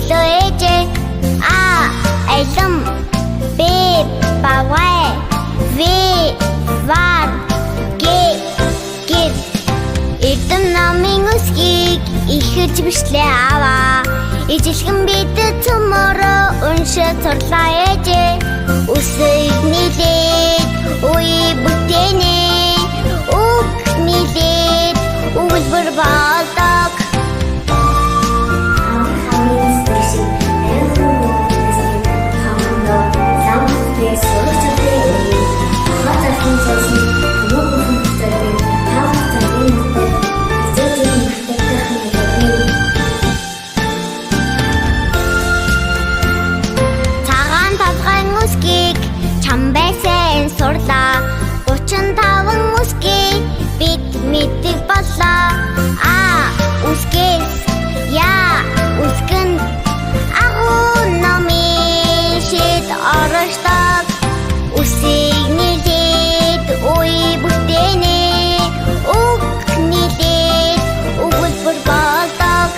өглөө ээжээ аялам B бавай V вар гэр эрдэм намын үсгийг ихэж бишлээ аваа ижилхэн бидэд цөмөрөө уншиж сурлаа ээжээ үсэг нийлээд үе бүтээнэ үг нийлээд өгүүлбэр болдог сурлаа 35 үсгийг бид мэддэг боллоо үсгээс үсгэн агуу номын шид оршдог үсийг нийлээд үе бүтээнэ үг нийлээд өгүүлбэр болдог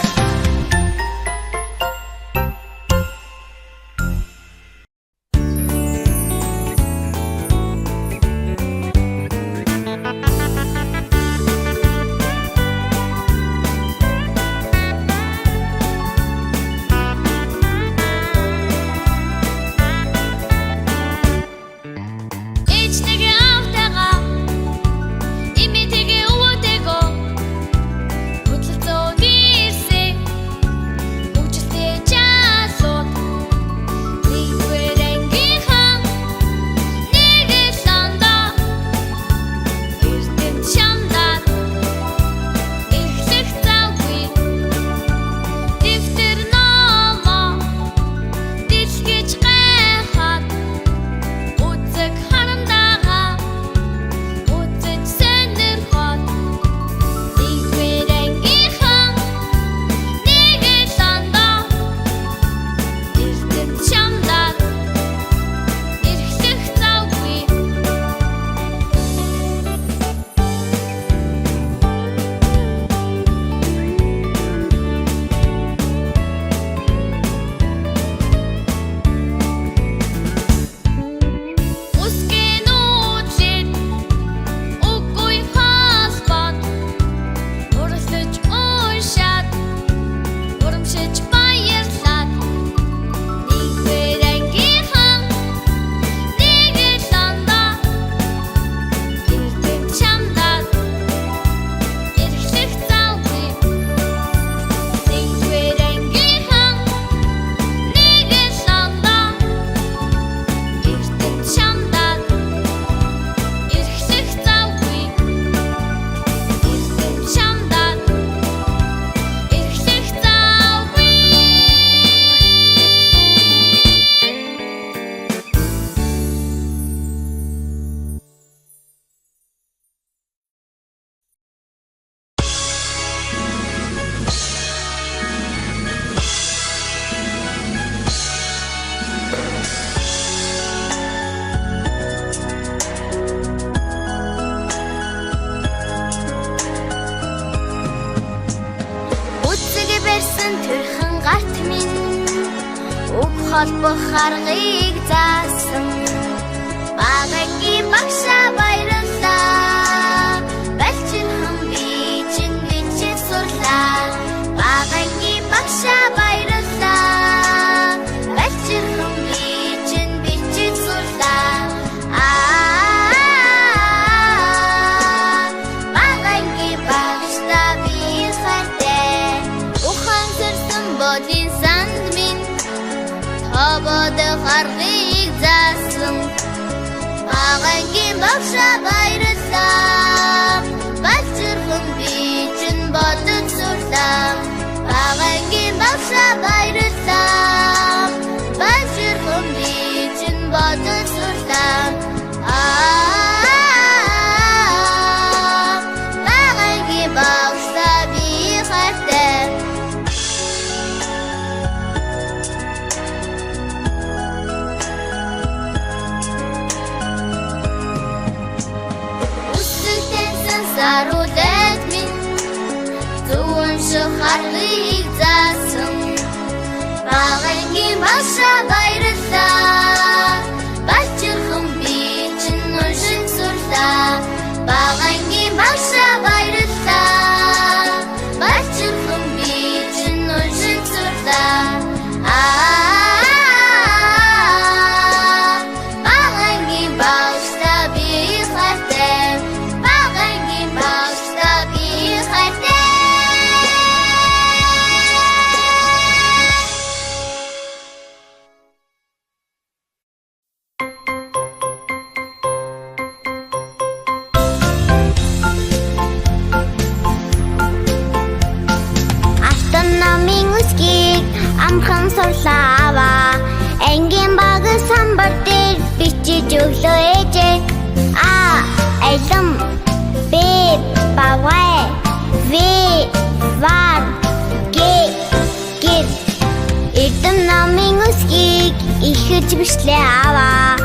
холбох аргыг заасан багагийн багшаа баярлалаа балчирхан бичин бичиг сурлаа багагийн багшаа баярлалаа балчирхан бичин бичиг сурлаа багагийн багшаа би хайртай ухан сэрсэн бодин санд минь Ободох аргыг заасан багагийн багшаа баярлалаа балчирхан бичин бодож сурлаа багагийн багшаа баярлалаа балчирхан бичин бодож сурлаа багагийн багшаа би хайртай Сарулет минь зүүн шахарыг заасан баярлалаа. Балчирхан би чинь уншин сурлаа. Багангийн багшаа баярлалаа. Балчирхан би чинь уншин сурлаа. Багангийн багшаа би хайртай. Багангийн багшаа би хайртай. Автономийн үсгийг амхан сурлаа. Ангийн баг самбар дээр бичиж өглөө ээжээ. Алам Б бавай В вар гэр Эрдэм намын үсгийг ихэд бичлээ аваа.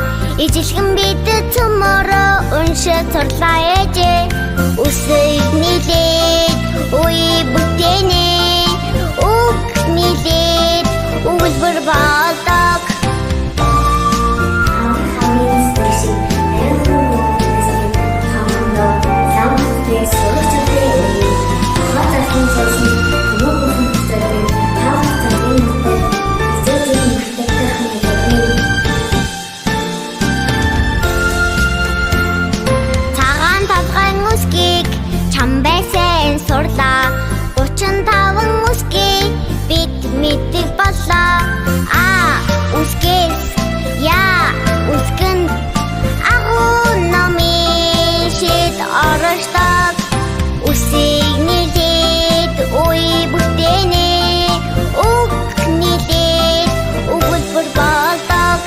Ижилхэн бид цөмөрөө уншиж сурлаа ээжээ. Үсэг нийлээд үе бүтээнэ. Үг нийлээд өгүүлбэр болдог. Цагаан толгойн үсгийг чамбайсан сурлаа. 35 үсгийг бид мэддэг боллоо. Үсгээс үсгэнд агуу номын шид оршдог. Үсийг нийлээд үе бүтээнэ. Үг нийлээд өгүүлбэр болдог.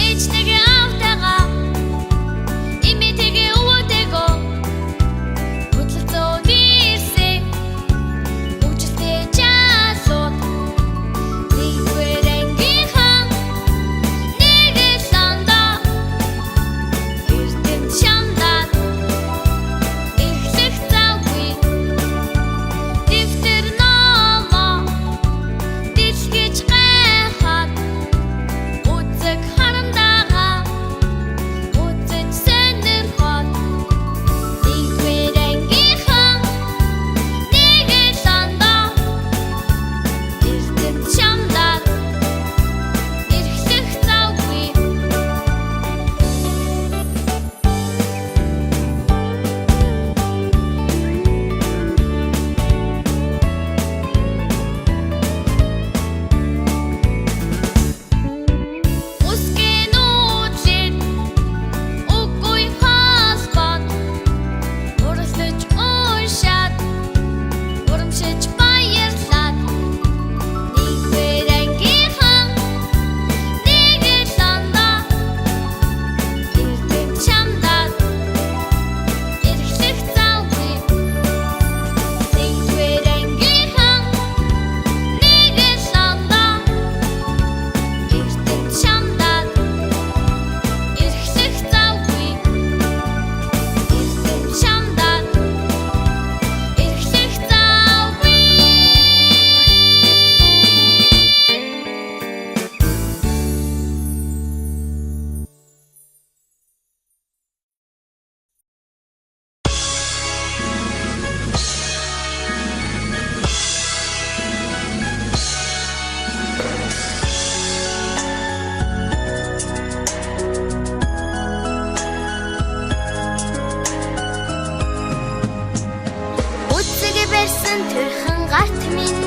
Ичнэгээ автагаа имитэгээ өвөтэйгөө хөдлөлцөө дээрсээ үжилтэй чаасууд нэгдүгээр ангийнхаа нэгэл сандаа эрдэм шамдаад эрхлэх завгүй дэвтэр номоо дэлгэж гайхаад үзэг харамдагаа үзэж сонирхоод нэгдүгээр ангийнхаа нэгэл сандаа эрдэм шамдаад эрхлэх завгүй. Үсгэн үдлээд үгүй хаалбат уралдаж уншаад урамшиж баярлаад нэгдүгээр ангийнхаа нэгэл сандаа эрдэм шамдаад эрхлэх завгүй. Нэгдүгээр ангийнхаа нэгэл сандаа эрдэм шамдаад эрхлэх завгүй. Эрдэм шамдаад эрхлэх завгүй. Үсэг барьсан төрхөн гарт минь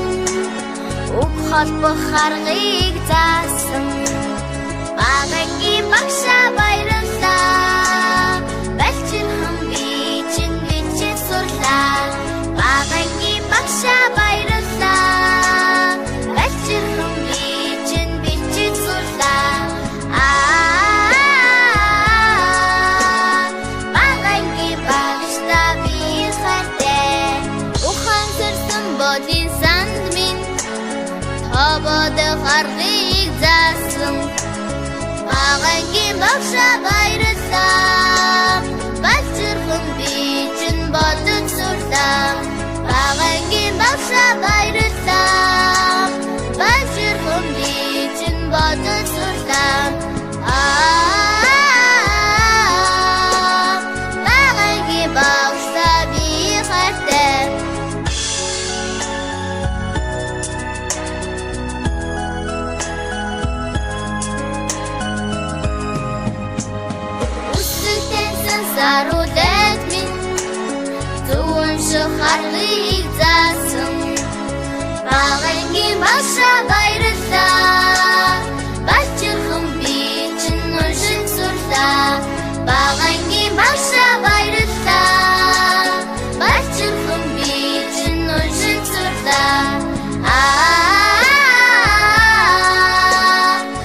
үг холбох аргыг заасан. Багангийн багшаа баярлалаа. Балчирхан би чинь бичиж сурлаа. Багангийн багшаа баярлалаа. Балчирхан би чинь бичиж сурлаа. Багангийн багшаа би хайртай. багшаа баярлалаа. Балчирхан би чинь бодож сурлаа. Багангийн багшаа баярлалаа. Балчирхан би чинь бодож сурлаа. Багангийн багшаа би хайртай. Саруулээд минь зүүн шохарлыг заасан. Багангийн багшаа баярлалаа. Балчирхан би чинь уншиж сурлаа. Багангийн багшаа баярлалаа. Балчирхан би чинь уншиж сурлаа.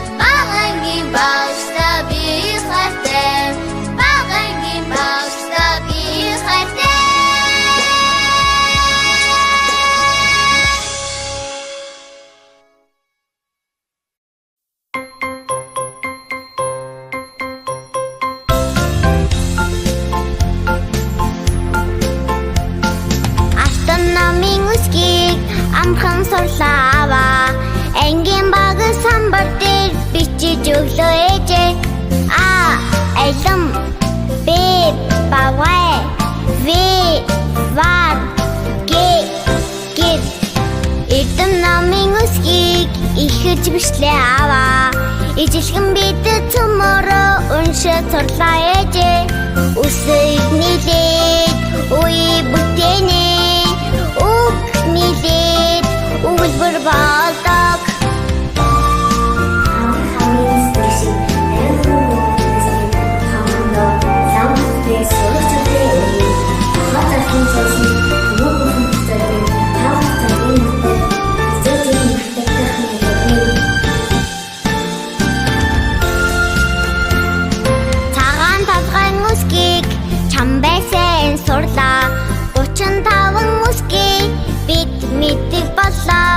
Багангийн багшаа би хайртай. Амхан сурлаа. Ангийн баг самбар дээр бичиж өглөө ээжээ. Алам Б бавай В вар гэр Эрдэм намын үсгийг ихэд бичлээ аваа. Ижилхэн бид цөмөрөө уншиж сурлаа ээжээ. Үсэг нийлээд үе бүтээнэ. Үг нийлээд өгүүлбэр болдог. Цагаан толгойн үсгийг чамбайсан сурлаа. 35 үсгийг бид мэддэг боллоо.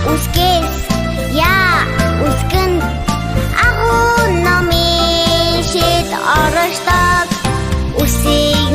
Үсгээс үсгэнд агуу номын шид оршдог. Үсийг